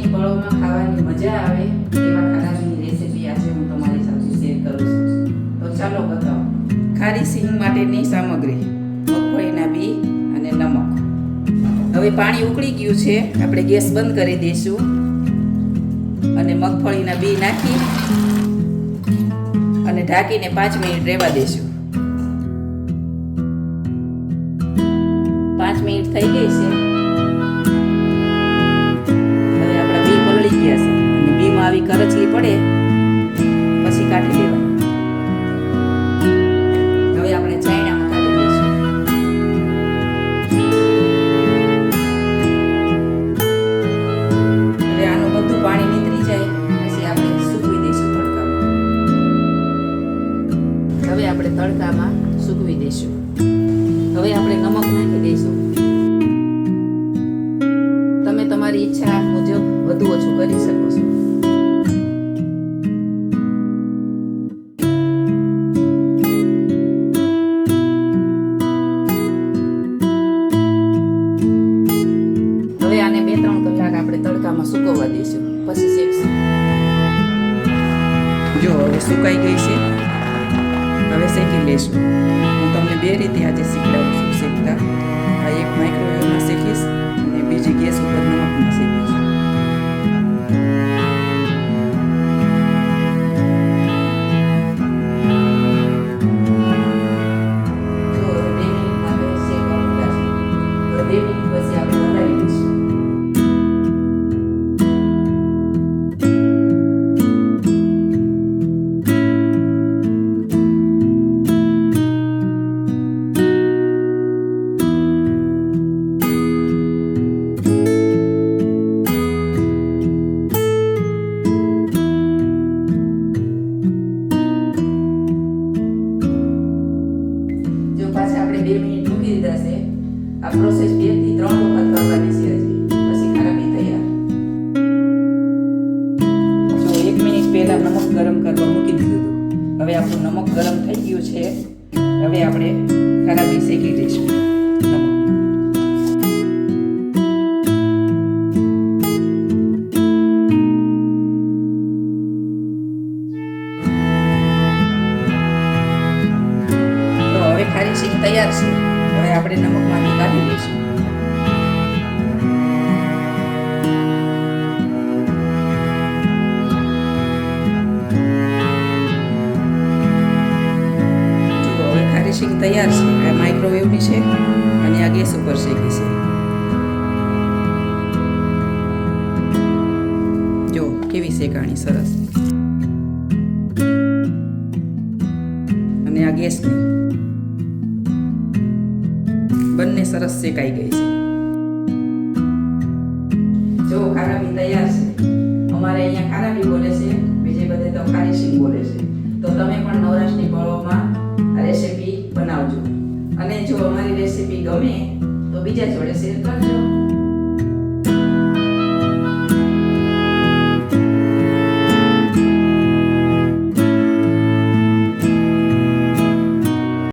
નવરાશની પળોમાં ખાવાની મજા આવે એવા ખારાની રેસીપી આજે હું તમારી સાથે શેર કરું છું. તો ચાલો બતાવો. ખારી સિંગ માટેની સામગ્રી: મગફળીના બી અને નમક. હવે પાણી ઉકળી ગયું છે, આપણે ગેસ બંધ કરી દઈશું અને મગફળીના બી નાખી અને ઢાંકીને 5 મિનિટ રહેવા દઈશું. 5 મિનિટ થઈ ગઈ છે. હવે આપણા બી પલળી ગયા છે અને બીમાં આવી કરચલી પડે પછી કાઢી લેવાની. હવે આપણે ચાયણામાં કાઢી દઈશું. હવે આનું બધું પાણી નીતરી જાય પછી આપણે સૂકવી દઈશું તડકામાં. હવે આપણે તડકામાં સૂકવી દઈશું. હવે આપણે નમક નાખી દઈશું. તમે તમારી ઈચ્છા મુજબ વધુ ઓછું કરી શકો છો. હવે આને 2-3 કલાક આપણે તડકામાં સૂકવવા દઈશું, પછી શેકશું. જો હવે સુકાઈ ગઈ છે, હવે શેકી લઈશું. હું તમને 2 રીતે આજે શીખડાવું છું શેકતા. આ એક માઇક્રોવેવમાં શેકીશ અને બીજી ગેસ ઉપર નમકમાં શેકીશ. જો 2 મિનિટ માટે શેકવા મૂક્યા છે. હવે 2 મિનિટ પછી આપણે વધારી દઈશું. પાછા આપણે 2 મિનિટ મૂકી દીધા છે. આ પ્રોસેસ 2 થી 3 વખત કરવાની છે હજી, પછી ખારાબી તૈયાર. જો 1 મિનિટ પહેલા નમક ગરમ કરવા મૂકી દીધું. હવે આપણું નમક ગરમ થઈ ગયું છે. હવે આપણે ખારાબી શેકી દઈશું. ખારી સિંગ તૈયાર છે. હવે આપણે નમકમાંથી કાઢી લઈશું. જુઓ, હવે ખારી સિંગ તૈયાર છે. આ માઇક્રોવેવની છે અને આ ગેસ ઉપર શેકી છે. જો કેવી શેકાણી સરસ. અને આ ગેસની બંને સરસ શેકાઈ ગઈ છે. જો ખારાબી તૈયાર છે. અમારે અહીંયા ખારાબી બોલે છે, બીજે બધે તો ખારી સિંગ બોલે છે. તો તમે પણ નવરાશની પળોમાં આ રેસીપી બનાવજો. અને જો અમારી રેસીપી ગમે તો બીજા જોડે શેર કરજો.